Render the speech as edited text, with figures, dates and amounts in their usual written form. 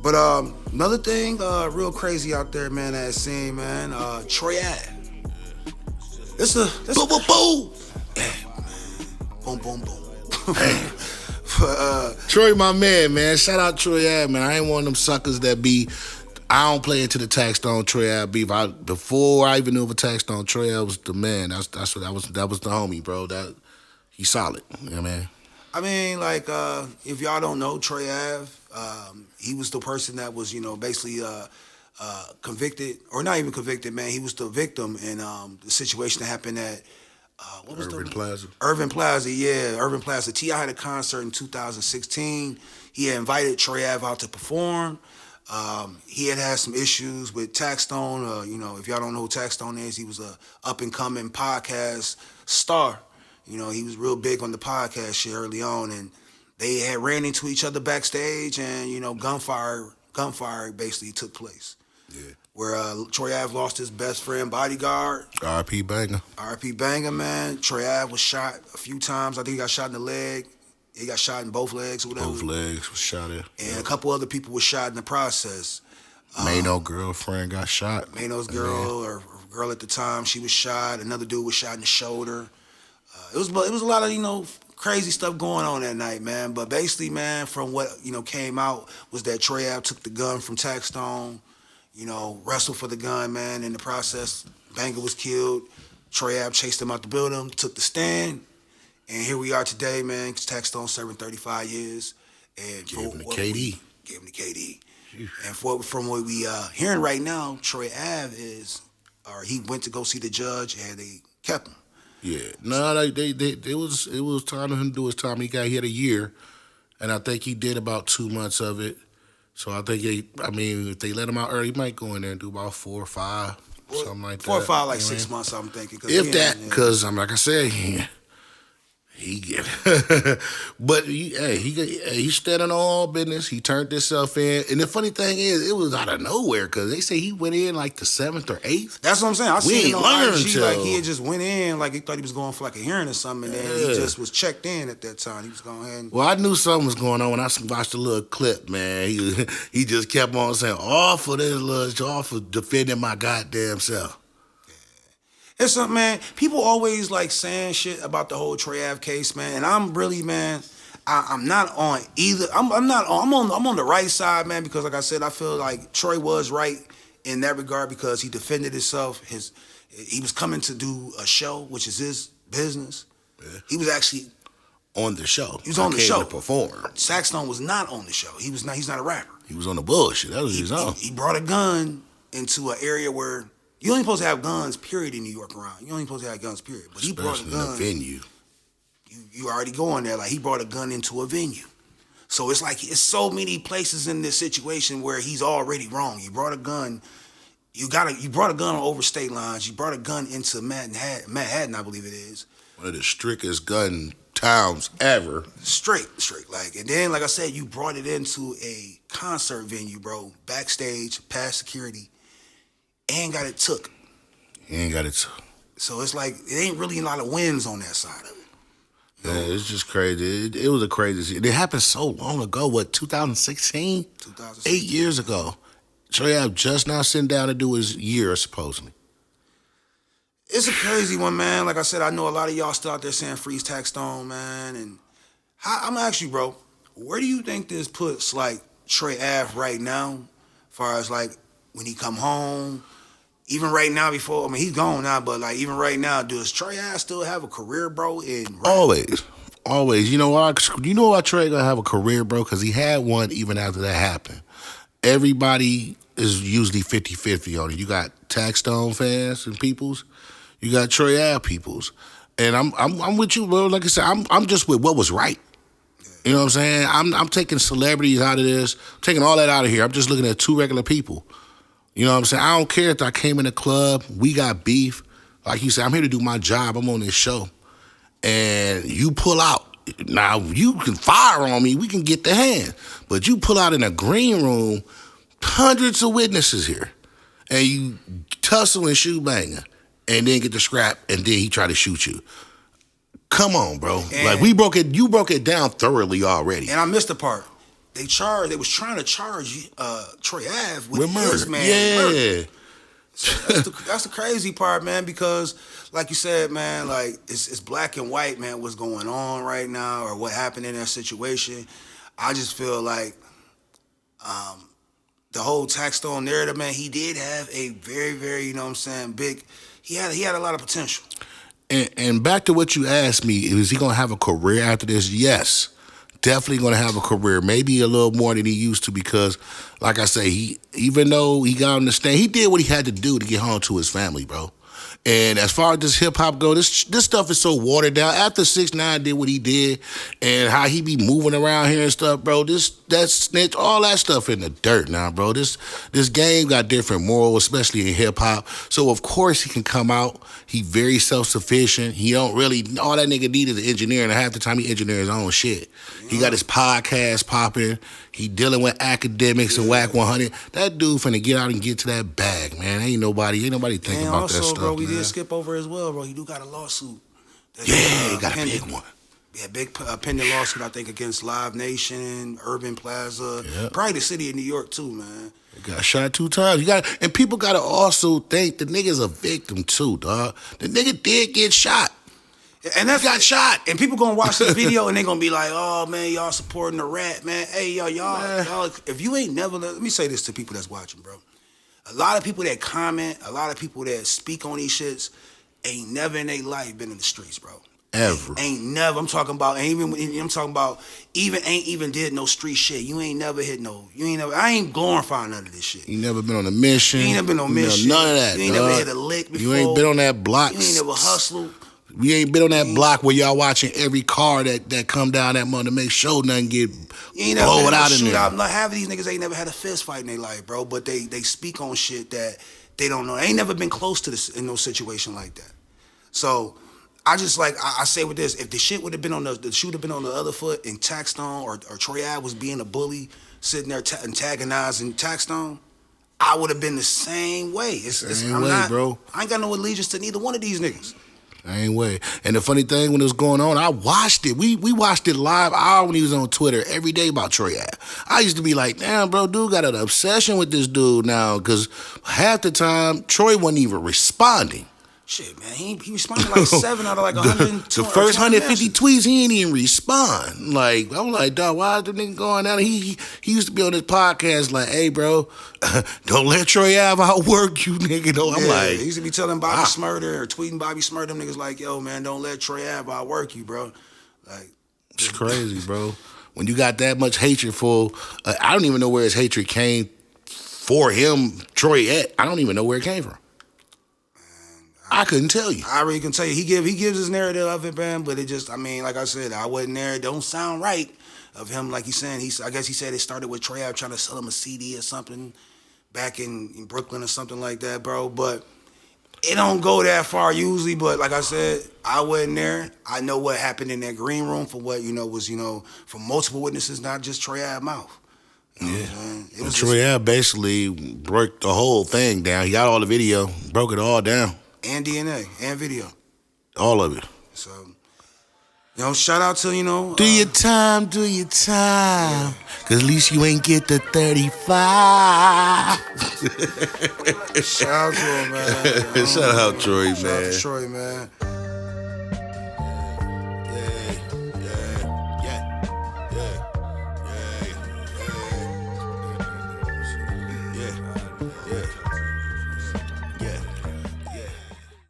But another thing, real crazy out there, man. That scene, man. Troy Ave. It's a Boo, boo, boo. boom, boom, boom. Troy, my man. Shout out Troy Ave, man. I ain't one of them suckers that be. I don't play into the Taxstone Troy Ave beef. Before I even knew of a Taxstone, Troy Ave was the man. That was the homie, bro. He's solid. You know what I mean? I mean, like, if y'all don't know Troy Ave, he was the person that was, basically convicted, or not even convicted, man. He was the victim in the situation that happened at what was Urban Plaza. Urban Plaza, yeah, Urban Plaza. T.I. had a concert in 2016. He had invited Troy Ave out to perform. He had some issues with Taxstone. If y'all don't know who Taxstone is, he was a up and coming podcast star. He was real big on the podcast shit early on, and they had ran into each other backstage, and gunfire basically took place. Yeah. Where Troy Ave lost his best friend, bodyguard. R.I.P. Banger. R.I.P. Banger, man. Troy Ave was shot a few times. I think he got shot in the leg. He got shot in both legs or whatever. Both legs was shot in. And a couple other people were shot in the process. Mano girlfriend got shot. Mano's girl, or girl at the time, she was shot. Another dude was shot in the shoulder. It was a lot of, crazy stuff going on that night, man. But basically, man, from what, came out was that Troy Ave took the gun from Taxstone, wrestled for the gun, man. In the process, Banger was killed. Troy Ave chased him out the building, took the stand. And here we are today, man. Taxstone serving 35 years. And Gave him the KD. Gave him the KD. And from what we hearing right now, Troy Ave he went to go see the judge and they kept him. Yeah, no, it was time for him to do his time. He had a year, and I think he did about 2 months of it. So I think if they let him out early, he might go in there and do about 4 or 5, something like that. 4 or 5, like 6 months, I'm thinking. If that, because like I said, he get but he's standing on all business. He turned himself in, and the funny thing is, it was out of nowhere because they say he went in like the 7th or 8th. That's what I'm saying. I We seen ain't it on learned IG, till- like he had just went in, like he thought he was going for like a hearing or something, and then he just was checked in at that time. He was going ahead. Well, I knew something was going on when I watched the little clip, man. He just kept on saying, all for defending my goddamn self. It's something, man. People always like saying shit about the whole Troy Ave case, man. And I'm really, man, I'm not on either. I'm on the right side, man, because like I said, I feel like Troy was right in that regard because he defended himself. He was coming to do a show, which is his business. Yeah. He was actually on the show. He was on the show to perform. Taxstone was not on the show. He's not a rapper. He was on the bullshit. That was his own. He brought a gun into an area where you only supposed to have guns, period, in New York around. You only supposed to have guns, period. But he brought a gun. In a venue. You already going there. Like, he brought a gun into a venue. So it's like, it's so many places in this situation where he's already wrong. You brought a gun. You brought a gun over state lines. You brought a gun into Manhattan, I believe it is. One of the strictest gun towns ever. Straight. Like, and then, like I said, you brought it into a concert venue, bro. Backstage, past security. And got it took. So it's like, it ain't really a lot of wins on that side of it. Yeah, it's just crazy. It was a crazy. It happened so long ago. What, 2016? 8 years ago. Troy Ave just now sitting down to do his year, supposedly. It's a crazy one, man. Like I said, I know a lot of y'all still out there saying freeze Taxstone, man. And I'm gonna ask you, bro, where do you think this puts, like, Troy Ave right now? As far as, like, when he come home, even right now he's gone now, but like even right now, does Troy Ave still have a career, bro? Always. You know why Troy gonna have a career, bro? Because he had one even after that happened. Everybody is usually 50-50 on it. You got Taxstone fans and peoples. You got Troy Ave peoples. And I'm with you, bro. Like I said, I'm just with what was right. You know what I'm saying? I'm taking celebrities out of this. I'm taking all that out of here. I'm just looking at 2 regular people. You know what I'm saying? I don't care if I came in the club, we got beef. Like you said, I'm here to do my job. I'm on this show. And you pull out. Now, you can fire on me. We can get the hand. But you pull out in a green room, hundreds of witnesses here. And you tussle and shoot Banger. And then get the scrap. And then he try to shoot you. Come on, bro. And like, you broke it down thoroughly already. And I missed the part. they was trying to charge Troy Ave with With his murder. man murder. Yeah. So that's the crazy part, man, because like you said, man, like it's black and white, man, what's going on right now or what happened in that situation. I just feel like the whole Taxstone narrative, man, he did have a very, very, you know what I'm saying, big, he had a lot of potential. And back to what you asked me, is he going to have a career after this? Yes. Definitely going to have a career, maybe a little more than he used to because, like I say, even though he got on the stand, he did what he had to do to get home to his family, bro. And as far as this hip hop go, this stuff is so watered down. After 6ix9ine did what he did, and how he be moving around here and stuff, bro. That snitch, all that stuff in the dirt now, bro. This game got different morals, especially in hip hop. So of course he can come out. He very self-sufficient. He don't really all that nigga need is an engineer, and half the time he engineer his own shit. He got his podcast popping. He dealing with academics and Whack 100. That dude finna get out and get to that bag, man. Ain't nobody thinking about also, that stuff, bro, we man. did skip over as well, bro. He do got a lawsuit. He got a big one. Yeah, big pending lawsuit, I think, against Live Nation, Urban Plaza, probably the city of New York too, man. He got shot 2 times. And people gotta also think the nigga's a victim too, dog. The nigga did get shot. And that's got shot. And people gonna watch this video and they gonna be like, oh man, y'all supporting the rat, man. Hey, y'all, if you ain't never, let me say this to people that's watching, bro. A lot of people that comment, a lot of people that speak on these shits ain't never in their life been in the streets, bro. Ever. Ain't never. I'm talking about ain't even did no street shit. You ain't never hit no. I ain't glorifying none of this shit. You never been on a mission. You ain't never been on a mission. None of that. You ain't dog. never hit a lick before. You ain't been on that block. You ain't never hustled. We ain't been on that block where y'all watching every car that come down that month to make sure nothing get blown out in there. Half of these niggas ain't never had a fist fight in their life, bro. But they speak on shit that they don't know. They ain't never been close to this in no situation like that. So I just I say with this, if the shit would have been on the shoe would have been on the other foot and Taxstone or Troy Ave was being a bully, sitting there antagonizing Taxstone, I would have been the same way. Bro. I ain't got no allegiance to neither one of these niggas. Same way. And the funny thing when it was going on, I watched it. We watched it live when he was on Twitter every day about Troy Ave. I used to be like, damn, bro, dude got an obsession with this dude now because half the time Troy wasn't even responding. Shit, man, he responded like 7 out of like 100. The first 150 tweets, he didn't even respond. Like, I'm like, dog, why is the nigga going out? He used to be on his podcast like, hey, bro, don't let Troy Ave outwork you, nigga. Though. I'm like, he used to be telling Bobby Smurder or tweeting Bobby Smurder, them niggas like, yo, man, don't let Troy Ave outwork you, bro. Like, it's crazy, bro. When you got that much hatred for, I don't even know where his hatred came for him, Troy Ave. I don't even know where it came from. I couldn't tell you. I really can tell you. He gives his narrative of it, man, but it just, I mean, like I said, I wasn't there. It don't sound right of him, like he's saying. I guess he said it started with Troy Ave trying to sell him a CD or something back in Brooklyn or something like that, bro. But it don't go that far usually. But like I said, I wasn't there. I know what happened in that green room for what, was, from multiple witnesses, not just Troy Ave mouth. You know it was Troy Ave basically broke the whole thing down. He got all the video, broke it all down. And DNA, and video. All of it. So, shout out to, do your time. Yeah. Cause at least you ain't get the 35. Shout out to him, man. Shout out Troy, man. Shout out to Troy, man. Yeah.